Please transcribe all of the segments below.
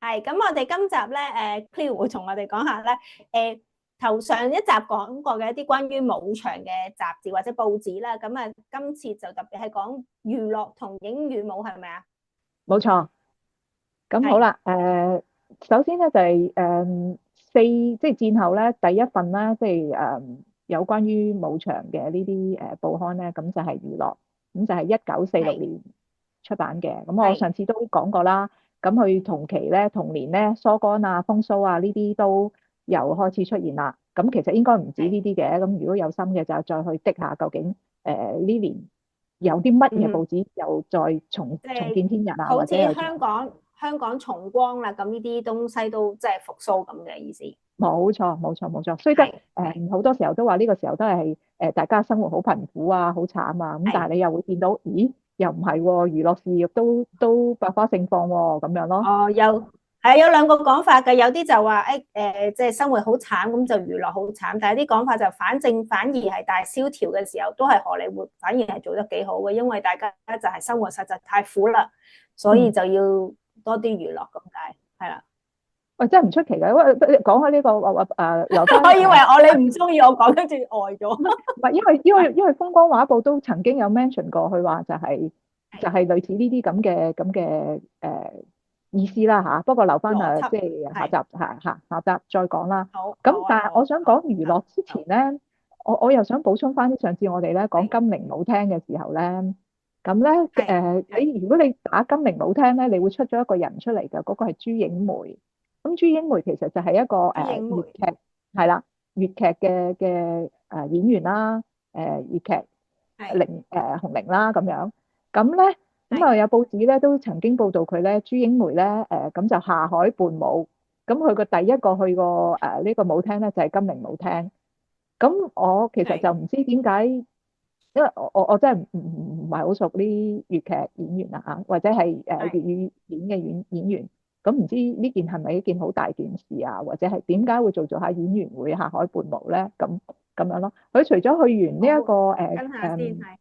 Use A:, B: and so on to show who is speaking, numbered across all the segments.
A: 係，咁我哋今集咧，Cleo 會同我哋講下咧，頭上一集講過嘅一啲關於舞場嘅雜誌或者報紙啦，咁啊，今次就特別係講娛樂同影與舞，係咪啊？
B: 冇錯，咁好
A: 係
B: 啦。首先咧就係即係戰後咧第一份啦，即係有關於舞場嘅呢啲報刊咧，咁就係娛樂，咁就係1946
A: 係
B: 年出版嘅。咁我
A: 係
B: 上次都講過啦，咁佢同期咧同年咧梳乾啊、風騷啊呢啲都又開始出現啦。咁其實應該唔止
A: 係，
B: 呢啲嘅，咁如果有心嘅就再去滴下究竟呢年有啲乜嘢
A: 嗯，
B: 報紙又再重
A: 即係
B: 見天日啊，
A: 好似
B: 或者又
A: 香港重光啦，咁呢啲東西都即係復甦咁嘅意思。
B: 冇錯，冇錯，冇錯，所以得
A: 係
B: 好多時候都話呢個時候都係大家生活好貧苦啊，好慘啊，咁但
A: 係。
B: 係你又會見到，咦，又唔係喎，娛樂事業都百花盛放喎，咁樣咯。
A: 哦，有兩個講法嘅，有啲就話即係生活好慘，咁就娛樂好慘。但係啲講法就反而係大蕭條嘅時候，都係荷里活反而係做得幾好嘅，因為大家就係生活實在太苦啦，所以
B: 嗯，
A: 就要多啲娛樂咁解，係啦。
B: 喂，真係唔出奇嘅，喂，講開呢個留翻
A: 我以為你唔中意我講，跟住呆咗。
B: 唔係因為風光畫報都曾經有 mention 過，佢話就係類似呢啲咁嘅意思啦嚇。不過留翻即
A: 邏輯
B: 係下
A: 係
B: 集下集再講啦。
A: 好，好
B: 咁但
A: 啊，好啊，
B: 係我想講娛樂之
A: 好，
B: 前咧，我又想補充翻啲上次我哋咧講
A: 係
B: 金陵舞廳嘅時候咧，咁咧
A: 係係
B: 如果你打金陵舞廳咧，你會出咗一個人出嚟嘅，嗰個係朱影梅。咁朱影梅其實就係一個
A: 朱影梅，
B: 粵劇係啦。粵劇嘅演員啦，粵劇
A: 係
B: 紅伶啦咁樣，咁咧咁
A: 係
B: 啊有報紙咧都曾經報道佢咧朱英梅咧咁就下海伴舞，咁佢個第一個去過呢個舞廳咧就係金陵舞廳。咁我其實
A: 係，
B: 就唔知點解，因為我真係唔係好熟啲粵劇演員啊嚇，或者係粵
A: 係
B: 語演嘅演員。咁唔知呢件係咪一件好大件事啊？或者係點解會做下演員會下海伴舞咧？咁樣咯。佢除咗去完呢
A: 好，
B: 一個
A: 跟下先係。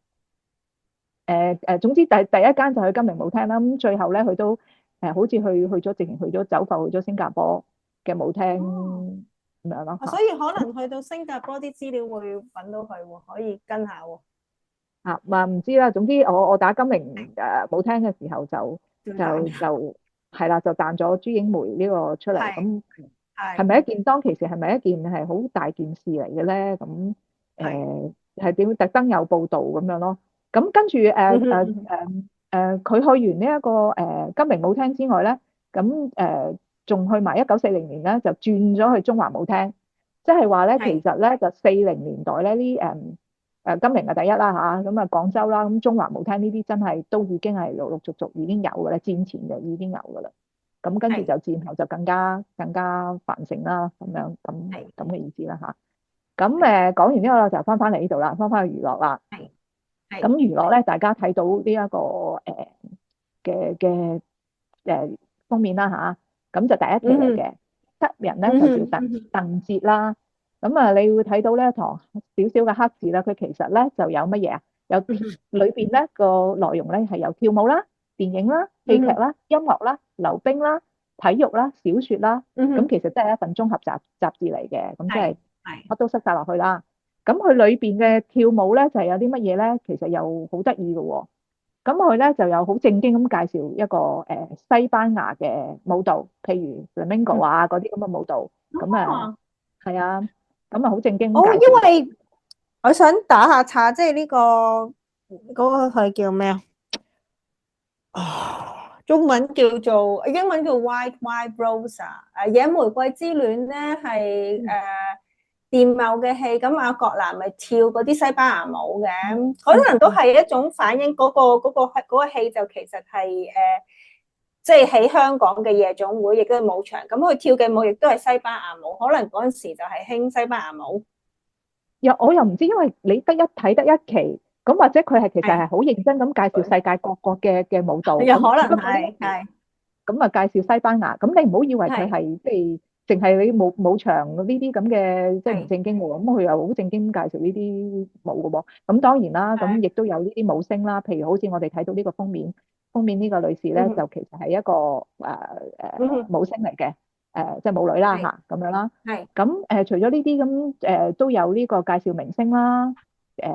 B: 總之第一間就去金陵舞廳啦。咁最後咧佢都好似直情去咗走埠去咗新加坡嘅舞廳
A: 哦。
B: 咁樣咯嚇。
A: 所以可能去到新加坡啲資料會揾到佢喎，可以跟下喎。
B: 唔知啦。總之我打金陵舞廳嘅時候
A: 轉蛋
B: 就係啦，就彈咗朱影梅呢個出嚟。
A: 係
B: 咁係
A: 係
B: 咪一件當其時係咪一件係好大件事嚟嘅咧？咁
A: 係，
B: 係點特登有報導咁樣咯？咁跟住
A: 嗯哼嗯哼，
B: 佢去完呢一個金陵舞廳之外咧，咁仲去埋1940年咧，就轉咗去中華舞廳。即係話咧，其
A: 係
B: 實咧就40年代咧金陵第一啦嚇，咁廣州啦，咁中華舞廳呢啲真係都已經係陸陸續續已經有㗎啦，戰前就已經有㗎啦。咁跟住
A: 係
B: 就戰後就更加繁盛啦，咁樣
A: 係
B: 咁嘅意思啦嚇。咁
A: 係
B: 講完呢個就翻嚟呢度啦，翻去娛樂啦。
A: 係係
B: 咁娛樂咧，大家睇到呢一個嘅封面啦嚇，咁就第一期嚟
A: 嗯哼
B: 嘅，得人咧
A: 嗯
B: 就叫
A: 哼嗯哼，
B: 鄧捷啦。咁啊，你會睇到呢一行少少嘅黑字啦，佢其實咧就有乜嘢啊？有
A: 嗯哼
B: 裏邊咧個內容咧係有跳舞啦、電影啦、戲
A: 嗯哼
B: 劇啦、音樂啦、溜冰啦、體育啦、小説啦。
A: 嗯哼，
B: 咁其實真係一份綜合雜誌嚟嘅，咁即
A: 係
B: 係
A: 係
B: 乜都塞晒落去啦。咁佢裏邊嘅跳舞咧就係有啲乜嘢咧？其實又好得意嘅喎。咁佢咧就有好正經咁介紹一個西班牙嘅舞蹈，譬如 flamenco
A: 嗯
B: 啊嗰啲咁嘅舞蹈。咁
A: 哦
B: 係啊，咁好正經咁
A: 哦，因
B: 介紹。
A: 為我想打下岔，即係呢個嗰個係叫咩啊？中文叫做英文叫 White White Rose 啊，野玫瑰之戀咧係
B: 嗯
A: 電懋嘅戲，咁阿郭蘭咪跳嗰啲西班牙舞嘅，
B: 嗯
A: 可
B: 嗯嗯
A: 能都係一種反映嗰個戲就其實係即係喺香港嘅夜總會，亦都係舞場，咁佢跳嘅舞亦都係西班牙舞，可能嗰陣時就係興西班牙舞，
B: 我又唔知，因為你睇得一期，咁或者佢係其實
A: 係
B: 係好認真咁介紹世界各國嘅舞蹈，
A: 有可
B: 咁只不過呢
A: 能係
B: 一期咁啊介紹西班牙。咁你唔好以為佢
A: 係
B: 係即係淨係你舞場呢啲咁嘅即係唔
A: 係
B: 正經喎，咁佢又好正經咁介紹呢啲舞嘅喎。咁當然啦，咁
A: 係
B: 亦都有呢啲舞星啦，譬如好似我哋睇到呢個封面封面呢個女士咧，就其實係一個舞星嚟嘅，即係舞女啦
A: 係
B: 嚇咁樣啦。
A: 係，
B: 咁除咗呢啲咁都有呢個介紹明星啦。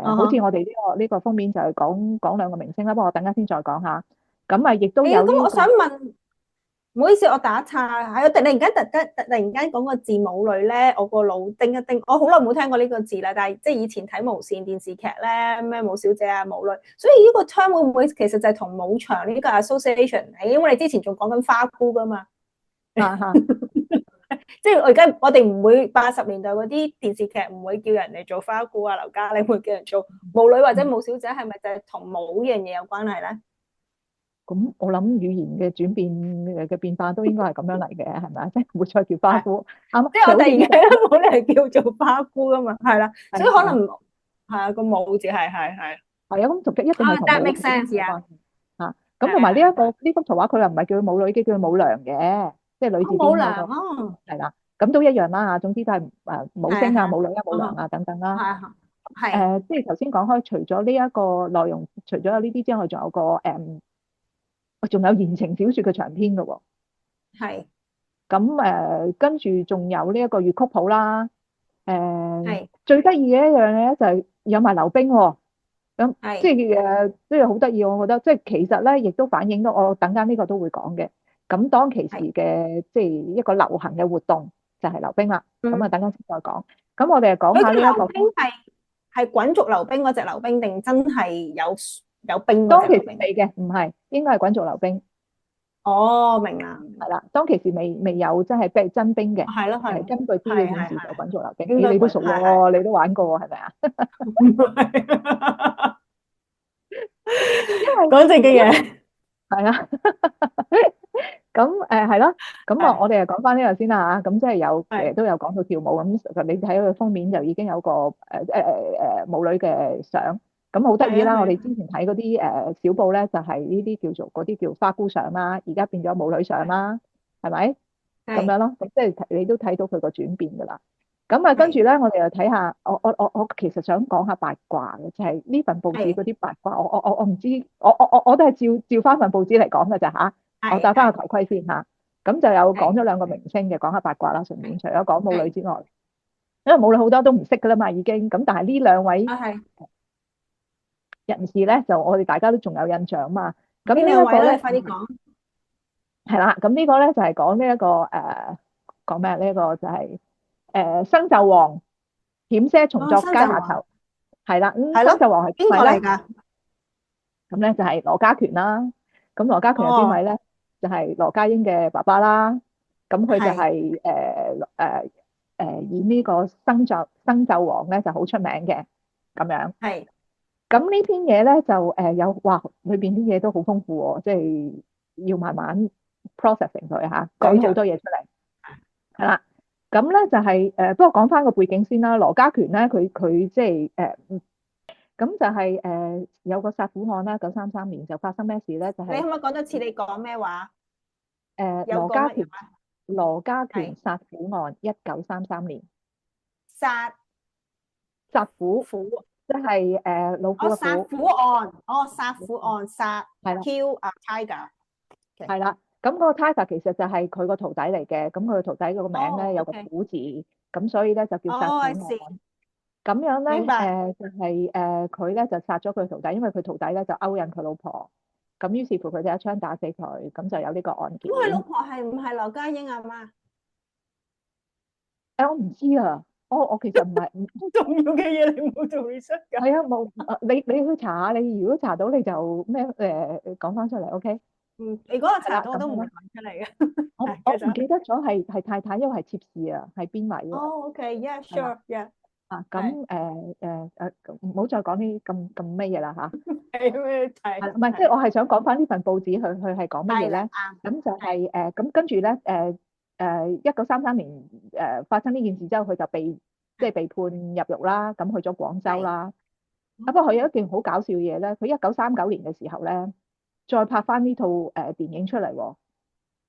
B: 好似我哋呢個封面就係講兩個明星啦，不過我等間先再講下。咁啊，亦都有呢個。
A: 咁我想問，唔好意思，我打岔，係我突然間講個字母女咧，我個腦叮一叮，我好耐冇聽過呢個字啦，但係即係以前睇無線電視劇咧，咩舞小姐啊、舞女，所以呢個 term 會唔會其實就係同舞場呢個 association？因為你之前仲講緊花姑噶嘛，
B: 啊哈。
A: 即係我哋唔會80年代嗰啲電視劇唔會叫人哋做花姑啊、劉嘉玲會叫人做舞女或者舞小姐，係咪就係同舞呢樣嘢有關係咧？
B: 咁我諗語言嘅轉變嘅變化都應該係咁樣嚟嘅，係咪啊？即係唔會再叫花姑，啱啊。
A: 即係我突然間
B: 就好似
A: 冇理由叫做花姑噶嘛，係啦，所以可能
B: 係
A: 係啊個舞字係
B: 啊，咁俗嘅一定係同
A: ，that
B: 舞
A: make
B: 有
A: sense 啊，
B: 關嚇。咁同埋
A: 係係係，
B: 呢幅圖畫，佢又唔係叫佢舞女嘅，叫佢舞娘嘅，即係女字
A: 舞
B: 邊嗰個
A: 娘哦，
B: 係啦。咁都一樣啦嚇。總之都係舞星啊、
A: 係係，
B: 舞女啊、舞娘啊等等啦。
A: 係係
B: 即係頭先講開，除咗呢一個內容，除咗有呢啲之外，仲有個仲有言情小説嘅長篇嘅喎。
A: 係
B: 咁跟住仲有呢一個粵曲譜啦。
A: 係
B: 最得意嘅一樣嘢咧就係有埋溜冰喎。咁即
A: 係
B: 係即係好得意，我覺得即係其實咧，亦都反映到我等間呢個都會講嘅。咁當其時
A: 係，
B: 嘅即係一個流行嘅活動就係溜冰啦。咁啊，
A: 嗯，
B: 等間先再講。咁我哋講
A: 佢嘅
B: 下呢一個
A: 溜冰係滾軸溜冰嗰隻溜冰定真係有冰嗰
B: 當其時
A: 隻溜冰？
B: 未嘅，唔係應該係滾軸溜冰。
A: 哦，明啦，
B: 係啦，當其時未有真係逼真冰嘅。
A: 係咯係咯，
B: 根據資料顯示就
A: 係
B: 滾軸溜冰。咦，
A: 應該
B: 你都熟
A: 係
B: 喎，你都玩過喎，係咪啊？因為
A: 講正經
B: 因為
A: 嘢，
B: 係啊。咁係咯。咁啊，
A: 係
B: 我哋就講翻呢個先啦嚇。咁即係有
A: 係
B: 都有講到跳舞咁，你睇佢封面就已經有個舞女嘅相。咁好得意啦！我
A: 係啊係啊，
B: 哋之前睇嗰啲小報咧，就係呢啲叫做嗰啲叫花姑相啦，而家變咗舞女相啦，係咪咁
A: 係
B: 樣咯？咁即係你都睇到佢個轉變㗎啦。咁啊，跟住
A: 係
B: 咧，我哋就睇下，我其實想講下八卦嘅，就係呢份報紙
A: 係
B: 嗰啲八卦，我唔知，我都係照翻份報紙嚟講㗎咋嚇。我戴翻
A: 係
B: 個頭盔先嚇。咁就有講
A: 係
B: 咗兩個明星嘅，講下八卦啦。順便除咗講舞女
A: 係
B: 之外，因為舞女好多都唔識㗎啦嘛，已經咁，但係呢兩位
A: 啊係
B: 人士咧，就我哋大家都仲有印象嘛。咁
A: 邊
B: 呢
A: 兩位咧？
B: 一個咧
A: 你快啲講。
B: 係啦。咁呢個咧就係講呢一個講咩？呢一個就係生紂王險些重
A: 哦，
B: 作
A: 新就話
B: 階下囚。係啦。咁
A: 係咯，
B: 生紂王係邊
A: 邊個
B: 位咧？
A: 嚟㗎？
B: 咁咧就係羅家權啦。咁羅家權係邊位
A: 哦，
B: 咧？就係羅家英嘅爸爸啦。咁佢就
A: 係
B: 係演呢個生紂王咧就好出名嘅咁樣。
A: 係
B: 咁呢篇嘢咧就有哇，裏邊啲嘢都好豐富喎，即係要慢慢 processing 佢嚇，講咗好多嘢出嚟。係啦。咁咧就係不過講翻個背景先啦。羅家權咧，佢即係咁就係有個殺虎案啦。933年就發生咩事咧？就係
A: 你可唔可以講多次你講咩話？有
B: 羅家權
A: 講乜嘢話？係
B: 殺虎案，1933年
A: 殺
B: 殺虎，
A: 虎，
B: 即係老虎嘅
A: 殺
B: 虎。
A: 虎案，殺虎案，殺
B: 係啦。
A: kill 啊 tiger。
B: 係啦。咁嗰個 Tiger 其實就係佢個徒弟嚟嘅。咁佢個徒弟個名咧
A: 哦
B: 有個
A: ，OK，
B: 虎字，咁所以咧就叫殺
A: 哦，I
B: 虎
A: see，
B: 案。咁樣咧
A: 明白。
B: 就係佢咧就殺咗佢徒弟，因為佢徒弟咧就勾引佢老婆。咁於是乎佢就一槍打死佢，咁就有呢個案件。
A: 咁佢老婆係唔係劉家英阿媽？
B: 我唔知啊。我其實唔係唔
A: 重要嘅嘢你冇做 research 㗎。
B: 係啊，冇你去查下，你如果查到你就咩講翻出嚟，OK？
A: 如果我
B: 係啦，
A: 查到我都唔會
B: 咁樣咯。
A: 講出嚟嘅。
B: 我唔
A: 繼續。
B: 記得咗係太太，因為係妾侍啊，係邊位啊？
A: 哦，OK，yeah，
B: 係啦。
A: sure，yeah，係
B: 咁唔好再講啲咁咩嘢啦嚇。
A: 係咩
B: 係啦，
A: 係
B: 唔係即係我係想講翻呢份報紙，佢係講乜嘢
A: 係啦，
B: 咧？
A: 啱
B: 咁就係咁跟住咧1933年發生呢件事之後，佢就即係被判入獄啦。咁去咗廣州
A: 係。
B: 啦。不過佢有一件好搞笑嘅嘢咧，佢1939年嘅時候咧，再拍翻呢套電影出嚟喎，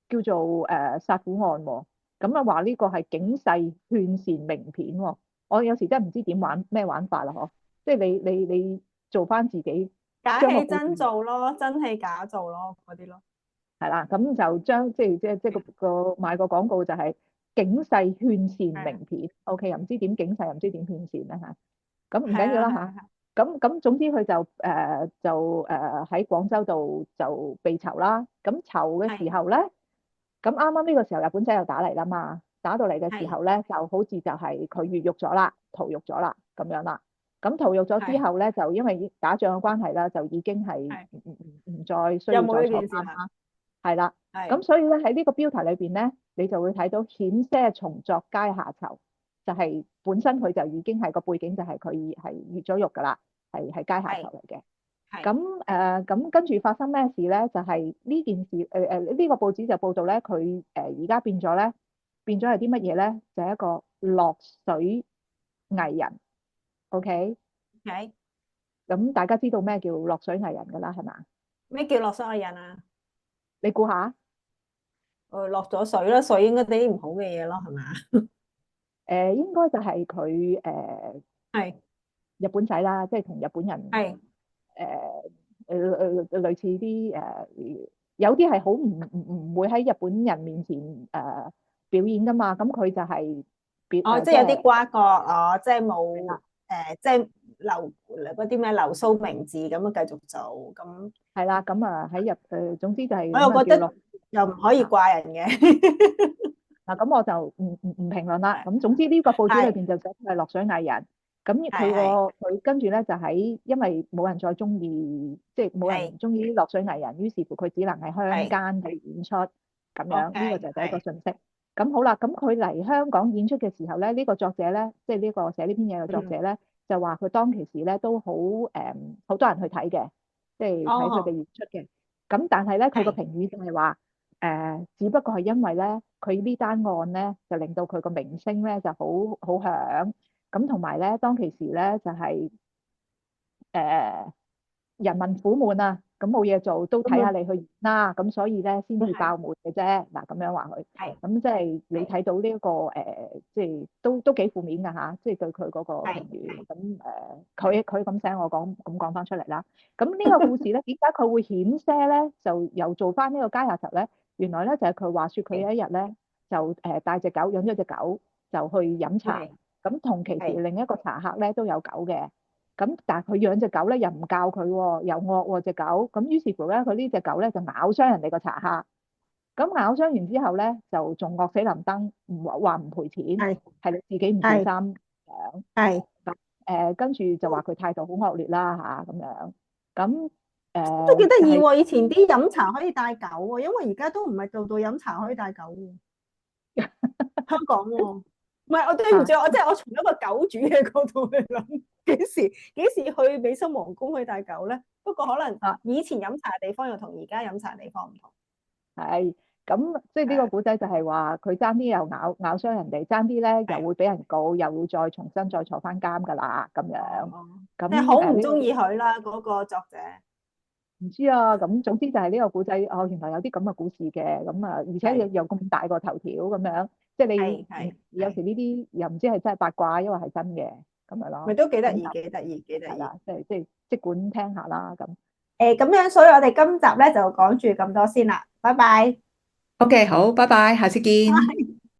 B: 叫做殺虎案喎。咁啊話呢個係警世勸善名片喎。我有時真係唔知點玩咩玩法啦嗬。即係你做翻自己
A: 假戲真
B: 將個故事
A: 做咯，真戲假做咯，嗰啲咯。
B: 係啦，咁就將即係個賣個廣告就係警世勸善
A: 係啊，
B: 名片，OK 又唔知點警世又唔知點勸善啦嚇，咁唔
A: 係啊，
B: 緊要啦嚇。
A: 係啊，
B: 咁總之佢就喺廣州度就被囚啦。咁囚嘅時
A: 係
B: 候咧，咁啱啱呢個時候日本仔又打嚟啦嘛，打到嚟嘅時
A: 係
B: 候咧，就好似就係佢越獄咗啦，逃獄咗啦咁樣啦。咁逃獄咗之
A: 係
B: 後咧，就因為打仗嘅關係啦，就已經係
A: 係，
B: 唔再需
A: 有冇呢
B: 要再坐
A: 件事啊？
B: 監啦。係啦，
A: 係
B: 咁所以咧喺呢個標題裏邊咧，你就會睇到險些重作階下囚，就係、本身佢就已經係個背景就係佢係越咗獄噶啦，係階下囚
A: 係
B: 嚟嘅。
A: 係
B: 咁跟住發生咩事咧？就係、呢件事呢個報紙就報道咧，佢而家變咗咧，變咗係啲乜嘢咧？就係、一個落水藝人，OK？
A: 係。
B: 咁大家知道咩叫落水藝人噶啦，係嘛？
A: 咩叫落水藝人啊？
B: 你估下？
A: 落咗水啦，水應該啲唔好嘅嘢咯，係咪啊？
B: 應該就係佢
A: 係
B: 日本仔啦，即係同日本人
A: 係
B: 類似啲有啲係好唔會喺日本人面前表演噶嘛，咁佢就係
A: 哦，即
B: 即係
A: 係有啲瓜葛，哦，即係冇
B: 係啦，
A: 即係留嗰啲咩留鬚名字咁樣繼續做，咁
B: 係啦，咁啊喺總之就係
A: 我又覺得
B: 咁啊叫落
A: 又唔可以
B: 啊
A: 怪人嘅。
B: 嗱，咁我就唔評論啦。咁總之呢個報紙裏
A: 係
B: 邊就寫佢係落水藝人，咁
A: 係係
B: 佢跟住咧就喺因為冇人再中意，即係冇
A: 係
B: 人中意啲落水藝人，於是乎佢只能喺鄉
A: 係
B: 間去演出咁樣。呢個
A: ，OK，
B: 就係第一個
A: 係
B: 信息。咁好啦，咁佢嚟香港演出嘅時候咧，呢個作者咧，即係呢個寫呢篇嘢嘅作者
A: 嗯，
B: 咧，就話佢當其時咧都好多人去睇嘅，即係睇佢哋
A: 哦，
B: 演出嘅。咁但係咧，佢個
A: 係
B: 評語就係話。只不過係因為咧，佢呢單案咧就令到佢個名聲咧就好響，咁同埋咧當其時咧就係、誒人民苦悶啊，咁冇嘢做都睇下
A: 咁
B: 你去演啦，咁所以咧先至
A: 係
B: 爆滿嘅啫。嗱咁樣話佢，
A: 係
B: 咁即係你
A: 係
B: 睇到呢、一個即係都幾負面㗎嚇，即係對佢嗰個評
A: 係
B: 語。咁佢咁寫，我講翻出嚟啦。咁呢個故事咧，點解佢會險些咧就又做翻呢個階下囚咧？原來咧就係佢話説佢有一日咧就帶隻狗養咗隻狗就去飲茶，
A: 係
B: 咁同其時
A: 係
B: 另一個茶客咧都有狗嘅。咁但係佢養隻狗咧又唔教佢喎，又惡喎隻狗，咁於是乎咧佢呢隻狗咧就咬傷人哋個茶客，咁咬傷完之後咧就仲惡死臨登，唔話唔賠錢，
A: 係
B: 係你自己唔小
A: 係
B: 心養，
A: 係
B: 咁跟住就話佢態度好惡劣啦嚇咁樣，咁
A: 都幾得
B: 就係
A: 意喎！以前啲飲茶可以帶狗喎，因為而家都唔係度度飲茶可以帶狗喎。香港喎，唔係我對唔
B: 啊
A: 住，我即係我從一個狗主嘅角度去諗，幾時去美心皇宮去帶狗咧？不過可能
B: 啊
A: 以前飲茶嘅地方又同而家飲茶嘅地方唔同。
B: 係咁即係呢個
A: 係
B: 古仔就係話佢爭啲又咬傷人哋，爭啲咧又
A: 係
B: 會俾人告，又會再重新再坐翻監㗎啦咁樣，
A: 哦，
B: 咁
A: 即係好唔
B: 呢個。
A: 中意佢啦，嗰個作者
B: 唔知啊，咁總之就係呢個古仔，哦，原來有啲咁嘅故事嘅，咁啊，而且
A: 係
B: 又咁大個頭條咁樣，即係
A: 係
B: 你
A: 係係，
B: 有時呢啲又唔知係真係八卦，因為係真嘅咁樣咯。
A: 咪都幾得
B: 咁
A: 意，幾得意，幾得意。
B: 係啦，即管聽下啦，咁
A: 咁樣，所以我哋今集咧就講住咁多先啦，拜拜。
C: OK，好，拜拜，下次見。